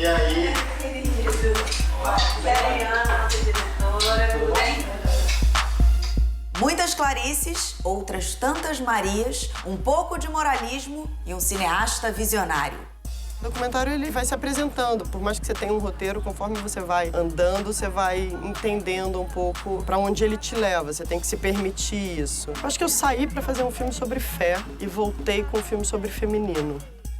E aí? Muitas Clarices, outras tantas Marias, um pouco de moralismo e um cineasta visionário. O documentário ele vai se apresentando, por mais que você tenha um roteiro, conforme você vai andando, você vai entendendo um pouco para onde ele te leva. Você tem que se permitir isso. Eu acho que eu saí para fazer um filme sobre fé e voltei com um filme sobre feminino.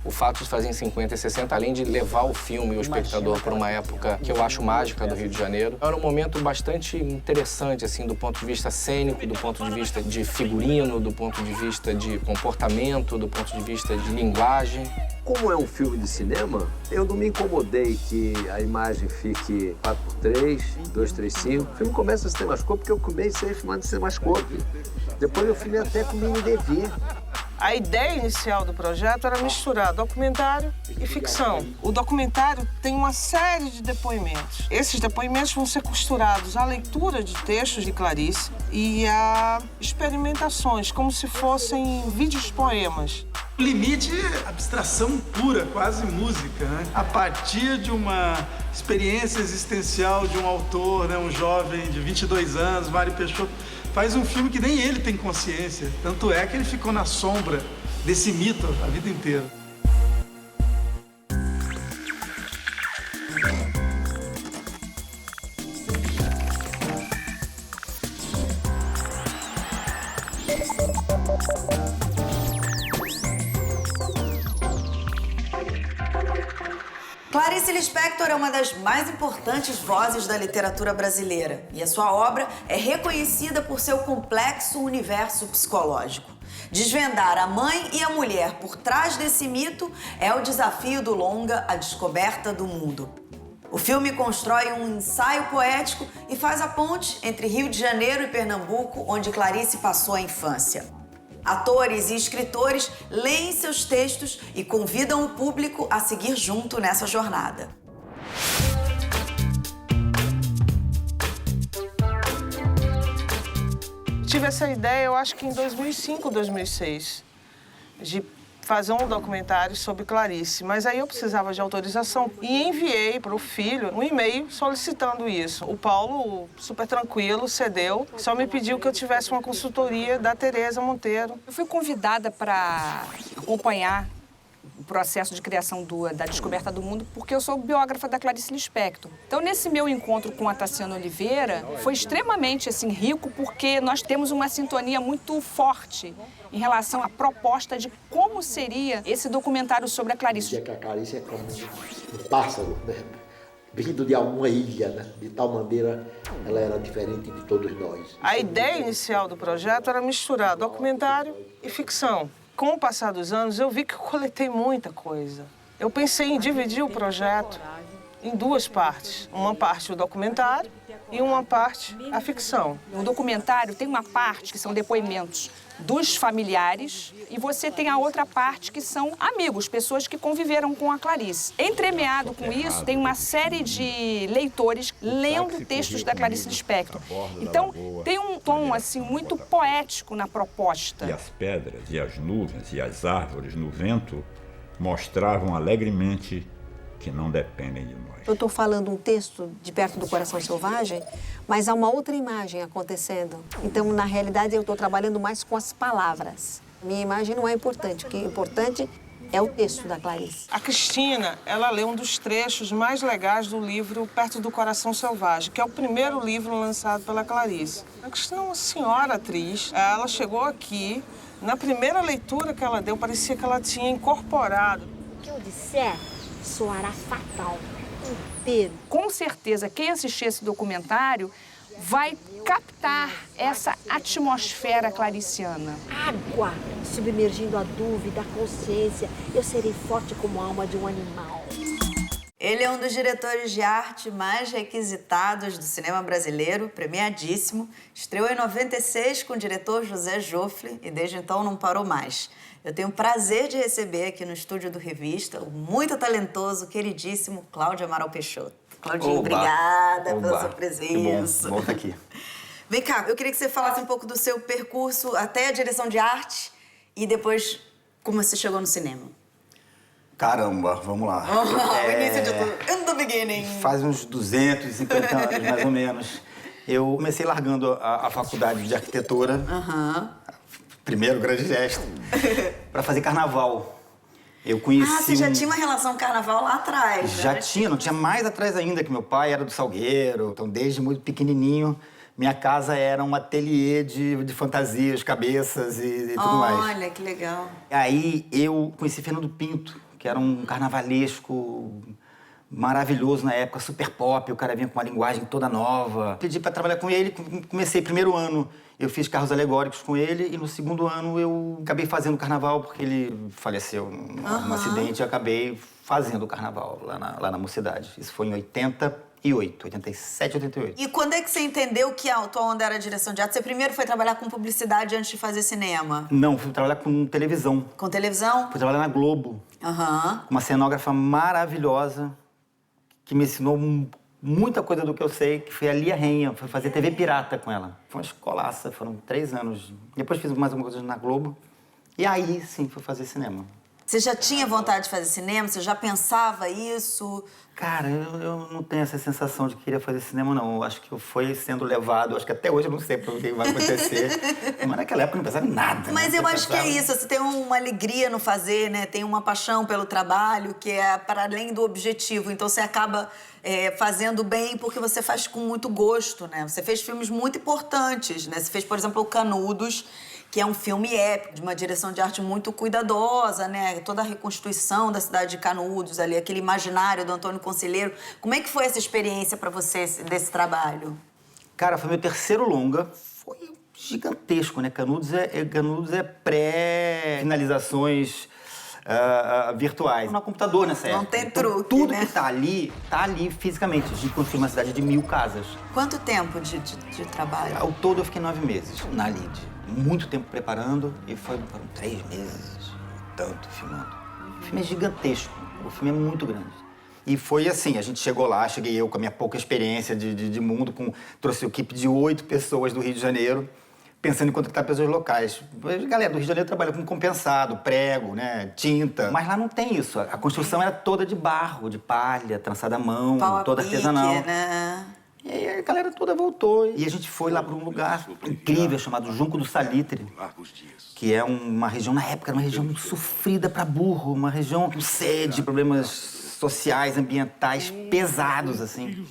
O fato de fazer em 50 e 60, além de levar o filme e o espectador para uma época que eu acho mágica do Rio de Janeiro, era um momento bastante interessante, assim, do ponto de vista cênico, do ponto de vista de figurino, do ponto de vista de comportamento, do ponto de vista de linguagem. Como é um filme de cinema, eu não me incomodei que a imagem fique 4x3, 2:3:5. O filme começa a cinemascope porque eu comecei a filmar de cinemascope. Depois eu filmei até com mini DV. A ideia inicial do projeto era misturar documentário e ficção. O documentário tem uma série de depoimentos. Esses depoimentos vão ser costurados à leitura de textos de Clarice e a experimentações, como se fossem vídeos poemas. O limite é abstração pura, quase música, né? A partir de uma experiência existencial de um autor, né? Um jovem de 22 anos, Mário Peixoto, faz um filme que nem ele tem consciência. Tanto é que ele ficou na sombra desse mito a vida inteira. Clarice Lispector é uma das mais importantes vozes da literatura brasileira e a sua obra é reconhecida por seu complexo universo psicológico. Desvendar a mãe e a mulher por trás desse mito é o desafio do longa A Descoberta do Mundo. O filme constrói um ensaio poético e faz a ponte entre Rio de Janeiro e Pernambuco, onde Clarice passou a infância. Atores e escritores leem seus textos e convidam o público a seguir junto nessa jornada. Tive essa ideia, eu acho que em 2005, 2006, de fazer um documentário sobre Clarice, mas aí eu precisava de autorização e enviei para o filho um e-mail solicitando isso. O Paulo, super tranquilo, cedeu, só me pediu que eu tivesse uma consultoria da Tereza Monteiro. Eu fui convidada para acompanhar o processo de criação da Descoberta do Mundo, porque eu sou biógrafa da Clarice Lispector. Então, nesse meu encontro com a Tassiana Oliveira, foi extremamente assim, rico, porque nós temos uma sintonia muito forte em relação à proposta de como seria esse documentário sobre a Clarice. Que a Clarice é como um pássaro, né? Vindo de alguma ilha, né? De tal maneira ela era diferente de todos nós. A ideia inicial do projeto era misturar documentário e ficção. Com o passar dos anos, eu vi que eu coletei muita coisa. Eu pensei em dividir o projeto em duas partes. Uma parte o documentário e uma parte a ficção. O documentário tem uma parte que são depoimentos dos familiares e você tem a outra parte que são amigos, pessoas que conviveram com a Clarice. Entremeado com isso, tem uma série de leitores lendo textos da Clarice Lispector. Então, tem um tom assim muito poético na proposta. E as pedras, e as nuvens, e as árvores no vento mostravam alegremente que não dependem de nós. Eu estou falando um texto de Perto do Coração Selvagem, mas há uma outra imagem acontecendo. Então, na realidade, eu estou trabalhando mais com as palavras. Minha imagem não é importante, o que é importante é o texto da Clarice. A Cristina, ela lê um dos trechos mais legais do livro Perto do Coração Selvagem, que é o primeiro livro lançado pela Clarice. A Cristina é uma senhora atriz. Ela chegou aqui, na primeira leitura que ela deu, parecia que ela tinha incorporado. O que eu disser soará fatal, inteiro. Com certeza, quem assistir esse documentário vai captar essa atmosfera clariciana. Água submergindo a dúvida, a consciência. Eu serei forte como a alma de um animal. Ele é um dos diretores de arte mais requisitados do cinema brasileiro, premiadíssimo. Estreou em 96 com o diretor José Joffre e desde então não parou mais. Eu tenho o prazer de receber aqui no estúdio do Revista o muito talentoso, queridíssimo Cláudio Amaral Peixoto. Claudinho, obrigada pela sua presença. Que bom estar aqui. Vem cá, eu queria que você falasse um pouco do seu percurso até a direção de arte e depois como você chegou no cinema. Caramba, vamos lá. O início de tudo. In the beginning. Faz uns 250 anos, mais ou menos. Eu comecei largando a faculdade de arquitetura, primeiro grande gesto, para fazer carnaval. Eu conheci você já tinha uma relação com carnaval lá atrás, Já né? tinha, não tinha mais atrás ainda, que meu pai era do Salgueiro. Então, desde muito pequenininho, minha casa era um ateliê de fantasias, cabeças e tudo mais. Olha, que legal. Aí eu conheci Fernando Pinto, que era um carnavalesco maravilhoso na época, super pop, o cara vinha com uma linguagem toda nova. Pedi para trabalhar com ele, comecei primeiro ano, eu fiz carros alegóricos com ele e no segundo ano eu acabei fazendo carnaval porque ele faleceu num acidente e eu acabei fazendo o carnaval lá na Mocidade. Isso foi em 87, 88. E quando é que você entendeu que a tua onda era a direção de arte? Você primeiro foi trabalhar com publicidade antes de fazer cinema? Não, fui trabalhar com televisão. Com televisão? Fui trabalhar na Globo. Uma cenógrafa maravilhosa que me ensinou muita coisa do que eu sei, que foi a Lia Renha. Fui fazer TV pirata com ela. Foi uma escolaça, foram 3 anos. Depois fiz mais alguma coisa na Globo. E aí, sim, fui fazer cinema. Você já tinha vontade de fazer cinema? Você já pensava isso? Cara, eu não tenho essa sensação de que queria fazer cinema, não. Eu acho que eu fui sendo levado. Acho que até hoje eu não sei o que vai acontecer. Mas naquela época eu não pensava em nada. Mas né? eu acho que é isso. Você tem uma alegria no fazer, né? Tem uma paixão pelo trabalho que é para além do objetivo. Então você acaba fazendo bem porque você faz com muito gosto, né? Você fez filmes muito importantes, né? Você fez, por exemplo, o Canudos, que é um filme épico, de uma direção de arte muito cuidadosa, né? Toda a reconstituição da cidade de Canudos ali, aquele imaginário do Antônio Conselheiro. Como é que foi essa experiência para você, desse trabalho? Cara, foi meu terceiro longa. Foi gigantesco, né? Canudos é pré-finalizações virtuais. No computador nessa época. Não tem então, truque, tudo né? que tá ali fisicamente. A gente construiu uma cidade de 1000 casas. Quanto tempo de trabalho? Ao todo eu fiquei 9 meses na LID. Muito tempo preparando e foram 3 meses, tanto, filmando. O filme é gigantesco, o filme é muito grande. E foi assim, a gente chegou lá, cheguei eu com a minha pouca experiência de mundo, trouxe uma equipe de 8 pessoas do Rio de Janeiro, pensando em contratar pessoas locais. A galera do Rio de Janeiro trabalha com compensado, prego, né, tinta. Mas lá não tem isso, a construção era toda de barro, de palha, trançada à mão, toda artesanal. Né? E aí a galera toda voltou e a gente foi lá para um lugar incrível chamado Junco do Salitre, que é uma região, na época, era uma região sofrida para burro, uma região com sede, problemas sociais, ambientais pesados, assim.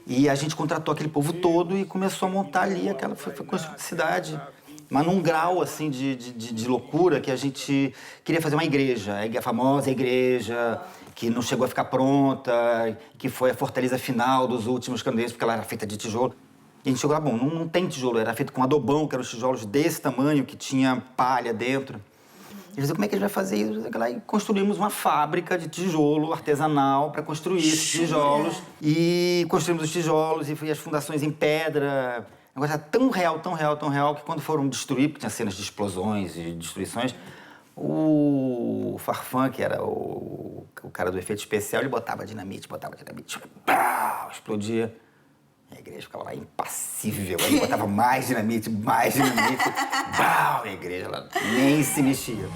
E a gente contratou aquele povo todo e começou a montar ali aquela foi construção de cidade. Mas num grau, assim, de loucura que a gente queria fazer uma igreja, a famosa igreja que não chegou a ficar pronta, que foi a fortaleza final dos últimos candeiros, porque ela era feita de tijolo. E a gente chegou lá, bom, não tem tijolo, era feito com adobão, que eram os tijolos desse tamanho, que tinha palha dentro. E eu falei, como é que a gente vai fazer isso? E construímos uma fábrica de tijolo artesanal para construir esses tijolos. E construímos os tijolos e as fundações em pedra. O negócio era tão real, que quando foram destruir, porque tinha cenas de explosões e destruições, o Farfã, que era o cara do efeito especial, ele botava dinamite, pau, explodia. A igreja ficava lá impassível, aí botava mais dinamite, pau, a igreja lá nem se mexia.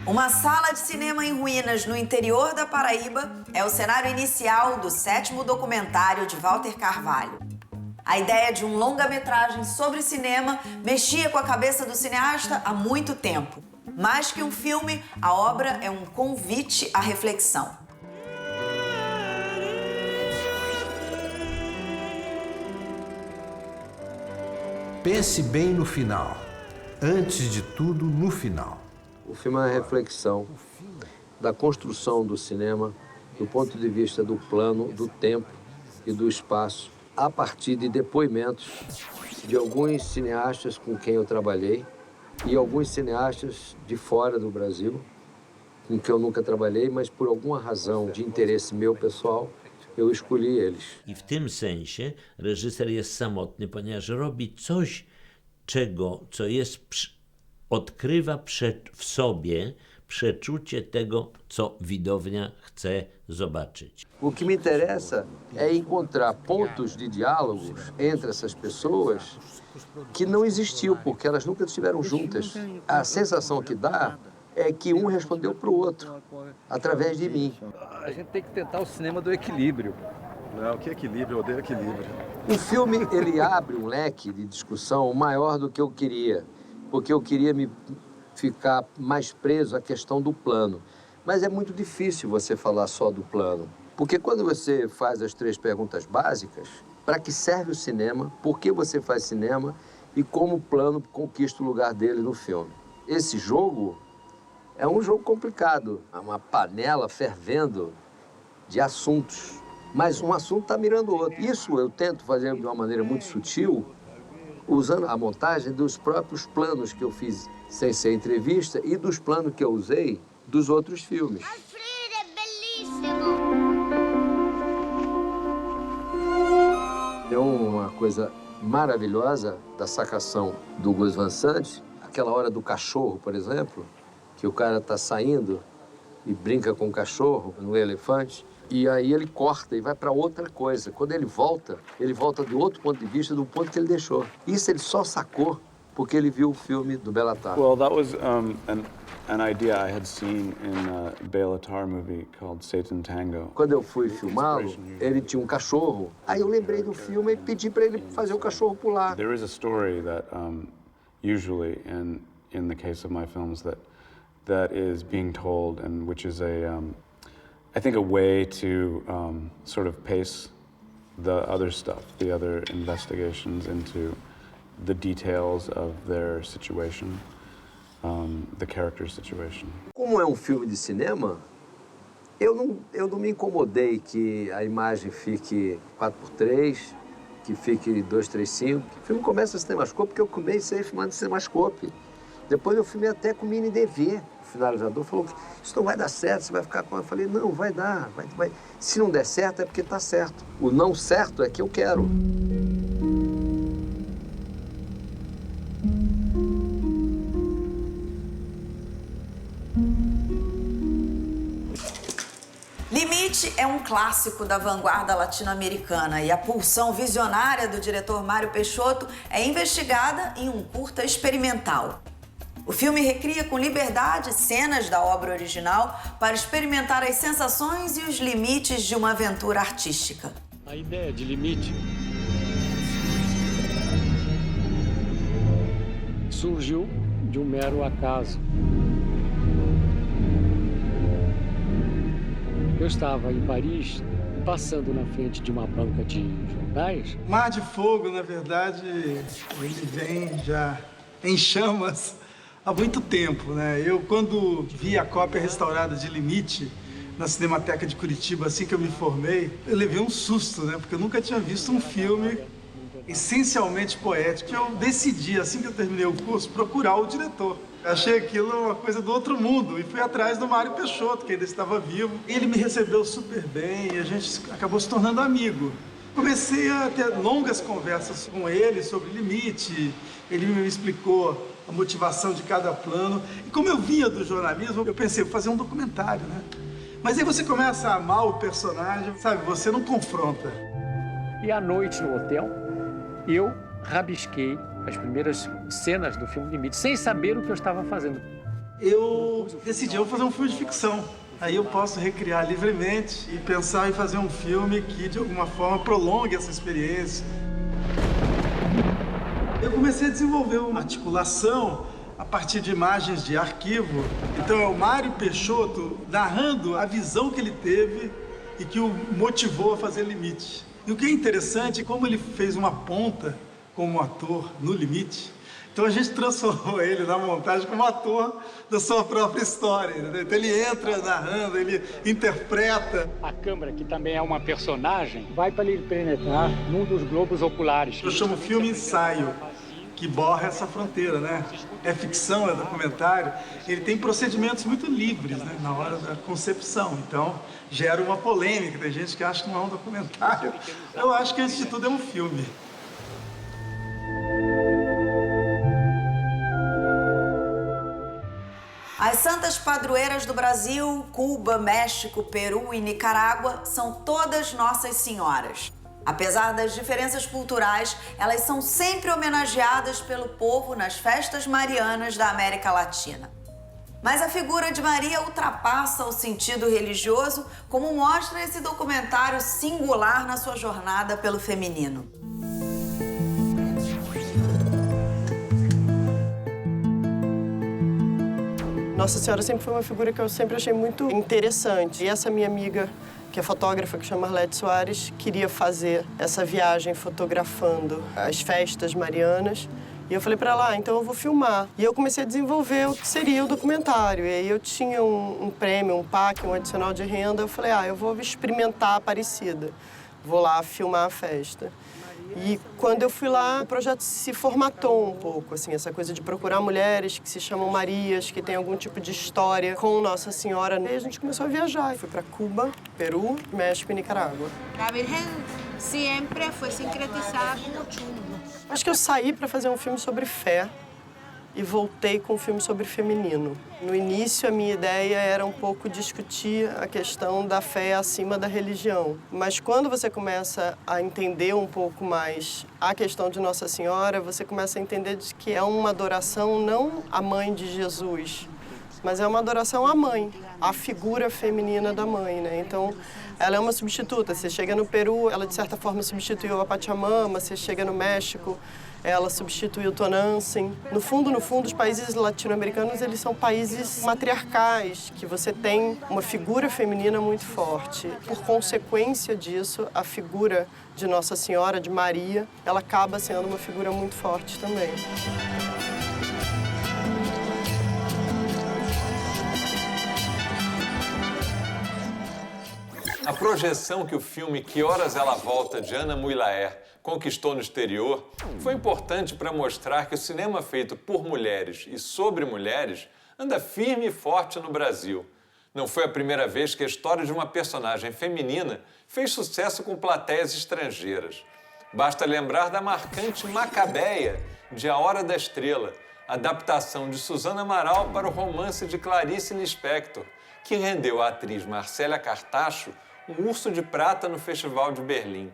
Uma sala de cinema em ruínas no interior da Paraíba é o cenário inicial do 7º documentário de Walter Carvalho. A ideia de um longa-metragem sobre cinema mexia com a cabeça do cineasta há muito tempo. Mais que um filme, a obra é um convite à reflexão. Pense bem no final. Antes de tudo, no final. O filme é uma reflexão da construção do cinema, do ponto de vista do plano, do tempo e do espaço, a partir de depoimentos de alguns cineastas com quem eu trabalhei e alguns cineastas de fora do Brasil, com quem eu nunca trabalhei, mas por alguma razão de interesse meu pessoal, eu escolhi eles. I w tym sensie reżyser jest samotny, ponieważ robi coś, co odkrywa w sobie przeczucie tego, co widownia chce zobaczyć. O que me interessa é encontrar pontos de diálogos entre essas pessoas que não existiu, porque elas nunca estiveram juntas. A sensação que dá é que um respondeu para o outro, através de mim. A gente tem que tentar o cinema do equilíbrio. Não, que equilíbrio? Eu odeio equilíbrio. O filme, ele abre um leque de discussão maior do que eu queria, porque eu queria me ficar mais preso à questão do plano. Mas é muito difícil você falar só do plano, porque quando você faz as 3 perguntas básicas, para que serve o cinema, por que você faz cinema e como o plano conquista o lugar dele no filme. Esse jogo é um jogo complicado, é uma panela fervendo de assuntos, mas um assunto está mirando o outro. Isso eu tento fazer de uma maneira muito sutil, usando a montagem dos próprios planos que eu fiz sem ser entrevista e dos planos que eu usei dos outros filmes. É uma coisa maravilhosa da sacação do Gus Van Sant, aquela hora do cachorro, por exemplo, que o cara está saindo e brinca com o cachorro no elefante, e aí ele corta e vai para outra coisa. Quando ele volta de outro ponto de vista, do ponto que ele deixou. Isso ele só sacou porque ele viu o filme do Béla Tarr. Well, that was an idea I had seen in a Béla Tarr movie called Satan Tango. Quando eu fui filmá-lo, ele tinha um cachorro. Aí eu lembrei do filme e pedi para ele fazer o cachorro pular. There is a story that usually in the case of my films that is being told, and which is I think a way to sort of pace the other stuff, the other investigations into the details of their situation, the character's situation. Como é um filme de cinema, eu não me incomodei que a imagem fique 4x3, que fique 2:3:5. O filme começa em cinemascope porque eu comecei filmando em cinemascope. Depois eu filmei até com mini DV. O finalizador falou que isso não vai dar certo, você vai ficar com... Eu falei, não, vai dar, vai. Se não der certo é porque tá certo. O não certo é que eu quero. Limite é um clássico da vanguarda latino-americana e a pulsão visionária do diretor Mário Peixoto é investigada em um curta experimental. O filme recria com liberdade cenas da obra original para experimentar as sensações e os limites de uma aventura artística. A ideia de limite surgiu de um mero acaso. Eu estava em Paris, passando na frente de uma banca de jornais. Mar de Fogo, na verdade, ele vem já em chamas há muito tempo, né? Eu, quando vi a cópia restaurada de Limite na Cinemateca de Curitiba, assim que eu me formei, eu levei um susto, né? Porque eu nunca tinha visto um filme essencialmente poético. Eu decidi, assim que eu terminei o curso, procurar o diretor. Eu achei aquilo uma coisa do outro mundo e fui atrás do Mário Peixoto, que ainda estava vivo. Ele me recebeu super bem e a gente acabou se tornando amigo. Comecei a ter longas conversas com ele sobre Limite. Ele me explicou a motivação de cada plano. E como eu vinha do jornalismo, eu pensei, vou fazer um documentário, né? Mas aí você começa a amar o personagem, sabe? Você não confronta. E à noite no hotel, eu rabisquei as primeiras cenas do filme Limite, sem saber o que eu estava fazendo. Eu decidi, eu vou fazer um filme de ficção. Aí eu posso recriar livremente e pensar em fazer um filme que, de alguma forma, prolongue essa experiência. Eu comecei a desenvolver uma articulação a partir de imagens de arquivo. Então é o Mário Peixoto narrando a visão que ele teve e que o motivou a fazer Limite. E o que é interessante é como ele fez uma ponta como ator no Limite. Então a gente transformou ele na montagem como ator da sua própria história. Entendeu? Então ele entra narrando, ele interpreta. A câmera, que também é uma personagem, vai para ele penetrar num dos globos oculares. Eu chamo filme ensaio, que borra essa fronteira, né? É ficção, é documentário. Ele tem procedimentos muito livres, né? Na hora da concepção. Então gera uma polêmica. Tem gente que acha que não é um documentário. Eu acho que, antes de tudo, é um filme. As santas padroeiras do Brasil, Cuba, México, Peru e Nicarágua são todas Nossas Senhoras. Apesar das diferenças culturais, elas são sempre homenageadas pelo povo nas festas marianas da América Latina. Mas a figura de Maria ultrapassa o sentido religioso, como mostra esse documentário singular na sua jornada pelo feminino. Nossa Senhora sempre foi uma figura que eu sempre achei muito interessante. E essa minha amiga, que é fotógrafa, que chama Arlete Soares, queria fazer essa viagem fotografando as festas marianas. E eu falei para ela, então eu vou filmar. E eu comecei a desenvolver o que seria o documentário. E aí eu tinha um prêmio, um PAC, um adicional de renda. Eu falei, eu vou experimentar a Aparecida. Vou lá filmar a festa. E quando eu fui lá, o projeto se formatou um pouco, assim, essa coisa de procurar mulheres que se chamam Marias, que têm algum tipo de história com Nossa Senhora. E a gente começou a viajar. Fui para Cuba, Peru, México e Nicarágua. A Virgem sempre foi sincretizada como chumbo. Acho que eu saí para fazer um filme sobre fé e voltei com um filme sobre feminino. No início, a minha ideia era um pouco discutir a questão da fé acima da religião. Mas quando você começa a entender um pouco mais a questão de Nossa Senhora, você começa a entender de que é uma adoração não à mãe de Jesus, mas é uma adoração à mãe, à figura feminina da mãe, né? Então, ela é uma substituta. Você chega no Peru, ela de certa forma substituiu a Pachamama. Você chega no México, ela substituiu Tonantzin. No fundo, os países latino-americanos, eles são países matriarcais, que você tem uma figura feminina muito forte. Por consequência disso, a figura de Nossa Senhora, de Maria, ela acaba sendo uma figura muito forte também. A projeção que o filme Que Horas Ela Volta, de Ana Muylaer, conquistou no exterior foi importante para mostrar que o cinema feito por mulheres e sobre mulheres anda firme e forte no Brasil. Não foi a primeira vez que a história de uma personagem feminina fez sucesso com plateias estrangeiras. Basta lembrar da marcante Macabeia, de A Hora da Estrela, adaptação de Suzana Amaral para o romance de Clarice Lispector, que rendeu à atriz Marcélia Cartacho um Urso de Prata no Festival de Berlim.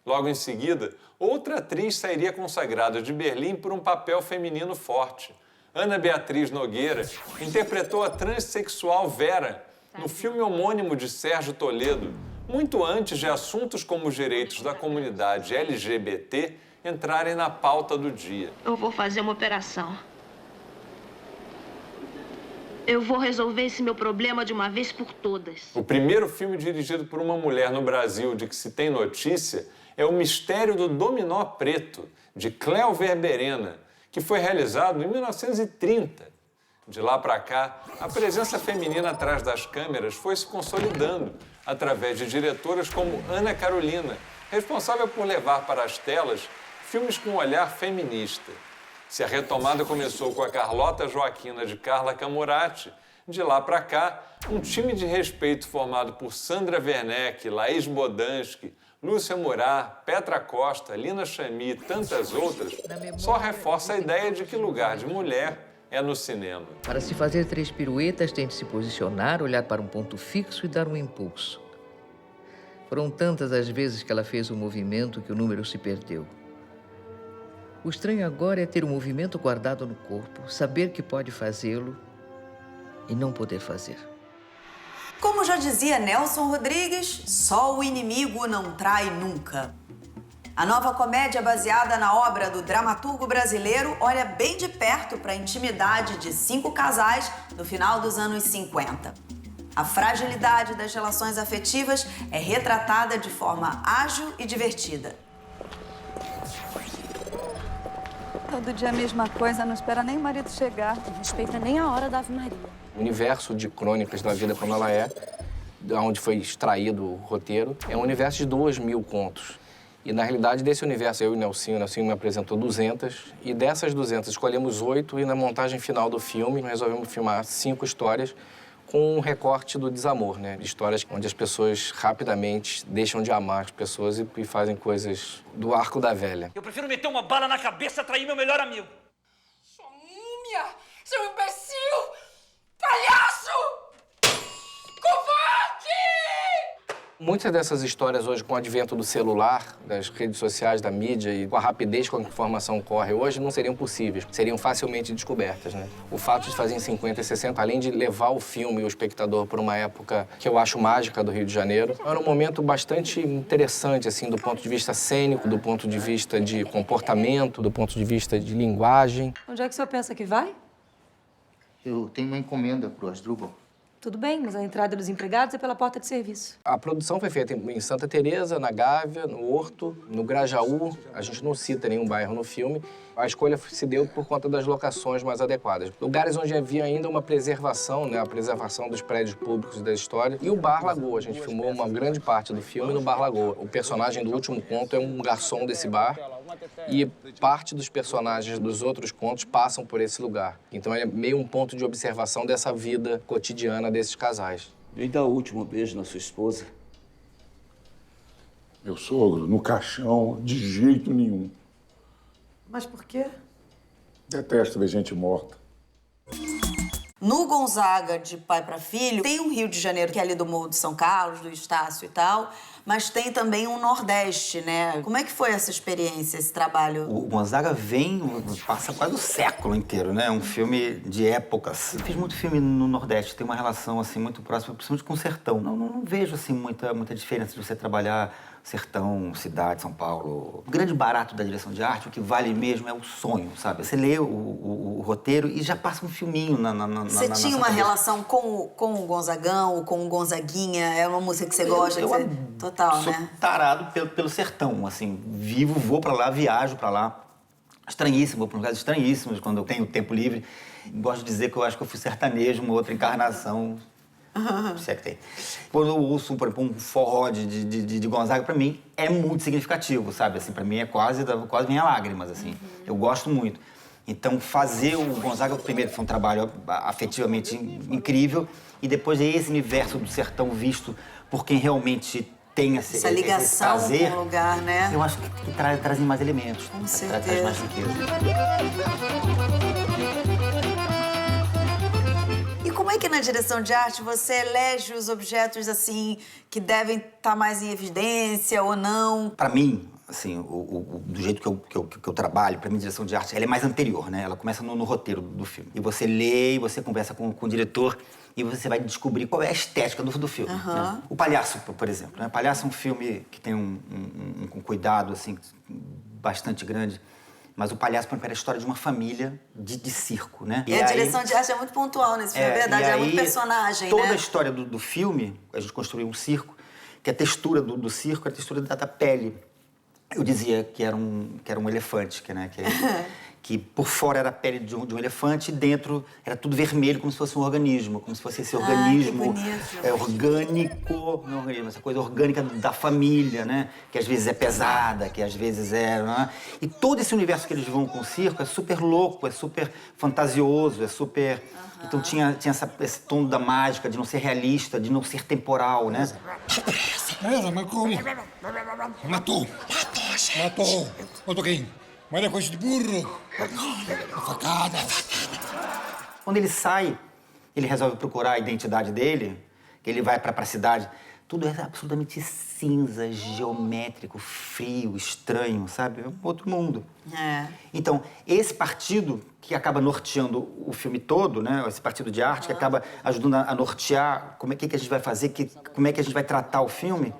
Logo em seguida, outra atriz sairia consagrada de Berlim por um papel feminino forte. Ana Beatriz Nogueira interpretou a transexual Vera no filme homônimo de Sérgio Toledo, muito antes de assuntos como os direitos da comunidade LGBT entrarem na pauta do dia. Eu vou fazer uma operação. Eu vou resolver esse meu problema de uma vez por todas. O primeiro filme dirigido por uma mulher no Brasil de que se tem notícia é O Mistério do Dominó Preto, de Cléo Verberena, que foi realizado em 1930. De lá para cá, a presença feminina atrás das câmeras foi se consolidando através de diretoras como Ana Carolina, responsável por levar para as telas filmes com um olhar feminista. Se a retomada começou com a Carlota Joaquina de Carla Camurati, de lá para cá, um time de respeito formado por Sandra Werneck, Laís Bodansky, Lúcia Murat, Petra Costa, Lina Chamy e tantas outras, só reforça a ideia de que lugar de mulher é no cinema. Para se fazer 3 piruetas, tem de se posicionar, olhar para um ponto fixo e dar um impulso. Foram tantas as vezes que ela fez o movimento que o número se perdeu. O estranho agora é ter o movimento guardado no corpo, saber que pode fazê-lo e não poder fazer. Como já dizia Nelson Rodrigues, só o inimigo não trai nunca. A nova comédia baseada na obra do dramaturgo brasileiro olha bem de perto para a intimidade de 5 casais no final dos anos 50. A fragilidade das relações afetivas é retratada de forma ágil e divertida. Todo dia a mesma coisa, não espera nem o marido chegar. Não respeita nem a hora da Ave Maria. O universo de Crônicas da Vida Como Ela É, onde foi extraído o roteiro, é um universo de 2.000 contos. E, na realidade, desse universo, eu e o Nelsinho me apresentou 200, e dessas 200 escolhemos 8, e na montagem final do filme resolvemos filmar 5 histórias com um recorte do desamor, né? Histórias onde as pessoas rapidamente deixam de amar as pessoas e fazem coisas do arco da velha. Eu prefiro meter uma bala na cabeça e trair meu melhor amigo. Sua múmia! Seu imbecil! Pai Muitas dessas histórias hoje, com o advento do celular, das redes sociais, da mídia e com a rapidez com que a informação corre hoje, não seriam possíveis, seriam facilmente descobertas, né? O fato de fazer em 50 e 60, além de levar o filme e o espectador por uma época que eu acho mágica do Rio de Janeiro, era um momento bastante interessante, assim, do ponto de vista cênico, do ponto de vista de comportamento, do ponto de vista de linguagem. Onde é que o senhor pensa que vai? Eu tenho uma encomenda pro Asdrubal. Tudo bem, mas a entrada dos empregados é pela porta de serviço. A produção foi feita em Santa Teresa, na Gávea, no Horto, no Grajaú. A gente não cita nenhum bairro no filme. A escolha se deu por conta das locações mais adequadas. Lugares onde havia ainda uma preservação, né? A preservação dos prédios públicos e da história. E o Bar Lagoa. A gente filmou uma grande parte do filme no Bar Lagoa. O personagem do último conto é um garçom desse bar. E parte dos personagens dos outros contos passam por esse lugar. Então é meio um ponto de observação dessa vida cotidiana desses casais. E dá o último beijo na sua esposa? Meu sogro, no caixão, de jeito nenhum. Mas por quê? Detesto ver gente morta. No Gonzaga, de pai para filho, tem um Rio de Janeiro, que é ali do Morro de São Carlos, do Estácio e tal, mas tem também um Nordeste, né? Como é que foi essa experiência, esse trabalho? O Gonzaga passa quase o século inteiro, né? É um filme de épocas. Eu fiz muito filme no Nordeste, tem uma relação, assim, muito próxima, principalmente com o sertão. Não vejo, assim, muita diferença de você trabalhar sertão, cidade, São Paulo. O grande barato da direção de arte, o que vale mesmo é o sonho, sabe? Você lê o roteiro e já passa um filminho na Você tinha uma relação com o Gonzagão, com o Gonzaguinha? É uma música que você gosta? Total, sou né? tarado pelo sertão, assim. Vivo, vou pra lá, viajo pra lá. Estranhíssimo, vou pra lugares estranhíssimos quando eu tenho tempo livre. Gosto de dizer que eu acho que eu fui sertanejo, uma outra encarnação. Se é que tem. Quando eu ouço, por exemplo, um forró de Gonzaga, pra mim é muito significativo, sabe? Assim, pra mim é quase vem a lágrimas, assim. Eu gosto muito. Então, fazer o Gonzaga, primeiro, foi um trabalho afetivamente incrível, e depois é esse universo do sertão visto por quem realmente tem essa ligação prazer, com o lugar, né? Eu acho que trazem mais elementos. Com certeza. Traz mais riqueza. E como é que na direção de arte você elege os objetos, assim, que devem estar mais em evidência ou não? Para mim, assim, do jeito que eu trabalho, para mim, a direção de arte, ela é mais anterior, né? Ela começa no roteiro do filme. E você lê, e você conversa com o diretor, e você vai descobrir qual é a estética do filme. Né? O Palhaço, por exemplo. Né? O Palhaço é um filme que tem um cuidado, assim, bastante grande. Mas o Palhaço, por exemplo, era a história de uma família de circo, né? E a direção de arte é muito pontual nesse filme, é verdade. É muito personagem, toda né? a história do filme, a gente construiu um circo, que a textura do circo é a textura da pele. Eu dizia que era um elefante, que por fora era a pele de um elefante e dentro era tudo vermelho, como se fosse um organismo, como se fosse esse organismo orgânico, não organismo, essa coisa orgânica da família, né? Que às vezes é pesada, que às vezes é... Né? E todo esse universo que eles vão com o circo é super louco, é super fantasioso, é super... Então tinha esse tom da mágica, de não ser realista, de não ser temporal, né? Beleza, mas como? Matou. Matou quem? Mas é coisa de burro. Facada. Quando ele sai, ele resolve procurar a identidade dele, que ele vai pra cidade. Tudo é absolutamente cinza, geométrico, frio, estranho, sabe? É um outro mundo. Então, esse partido que acaba norteando o filme todo, né? Esse partido de arte que acaba ajudando a nortear como é que a gente vai fazer, como é que a gente vai tratar o filme.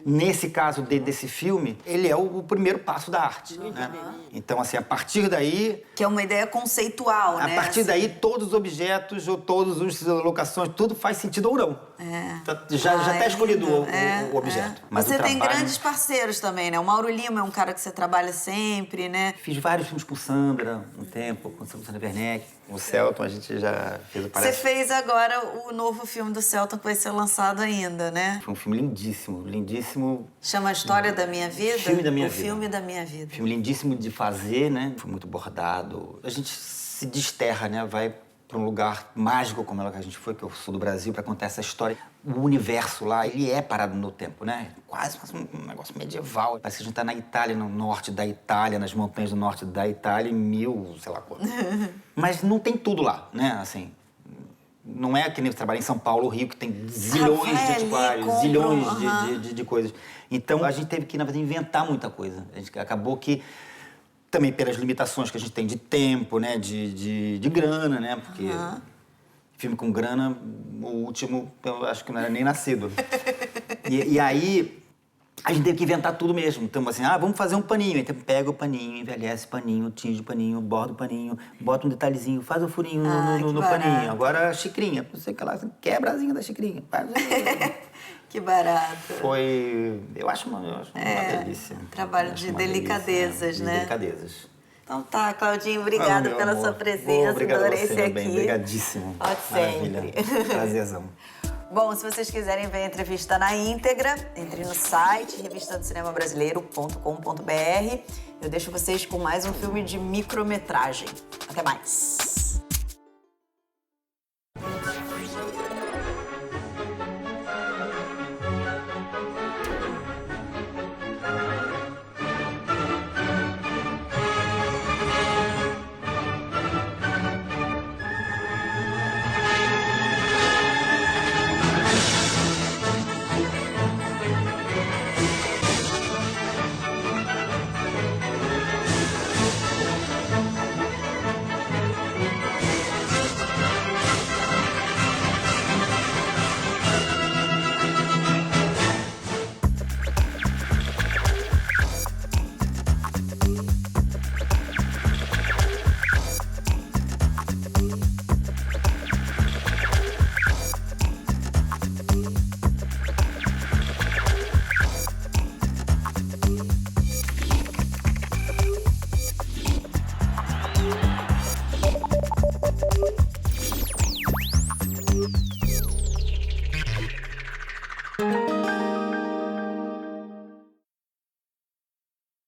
Nesse caso desse filme, ele é o primeiro passo da arte, né? Então, assim, a partir daí... Que é uma ideia conceitual, né? A partir daí, todos os objetos ou todas as locações, tudo faz sentido ou não. Já está escolhido o objeto. Mas você tem grandes parceiros também, né? O Mauro Lima é um cara que você trabalha sempre, né? Fiz vários filmes com Sandra, um tempo, com Sandra Werneck. O Celton, a gente já fez o Palhaço. Você fez agora o novo filme do Celton, que vai ser lançado ainda, né? Foi um filme lindíssimo, lindíssimo. Chama A História da Minha Vida? Filme da Minha Vida. Filme da Minha Vida. Filme lindíssimo de fazer, né? Foi muito bordado. A gente se desterra, né? Vai para um lugar mágico como que a gente foi, que eu sou do Brasil, para contar essa história. O universo lá, ele é parado no tempo, né? Quase um negócio medieval. Parece que a gente tá na Itália, no norte da Itália, nas montanhas do norte da Itália, em sei lá quanto. Mas não tem tudo lá, né? Assim, Não é que nem trabalhar em São Paulo, Rio, que tem zilhões de antiquários, zilhões de coisas. Então, a gente teve que, na verdade, inventar muita coisa. A gente acabou que, também pelas limitações que a gente tem de tempo, né, de grana, né, porque filme com grana, o último, eu acho que não era nem nascido. E aí, a gente teve que inventar tudo mesmo. Então, assim, vamos fazer um paninho. Então, pega o paninho, envelhece o paninho, tinge o paninho, borda o paninho, bota um detalhezinho, faz o furinho no paninho. Agora, a xicrinha, não sei o que lá, quebra a asinha da xicrinha. Que barato. Eu acho uma delícia. Trabalho de delicadezas, né? De delicadezas. Então tá, Claudinho, obrigada pela sua presença. Obrigado Adorei a você, ser aqui. bem. Obrigadíssimo. Pode sempre. Prazerzão. Bom, se vocês quiserem ver a entrevista na íntegra, entre no site revistadocinemabrasileiro.com.br. Eu deixo vocês com mais um filme de micrometragem. Até mais!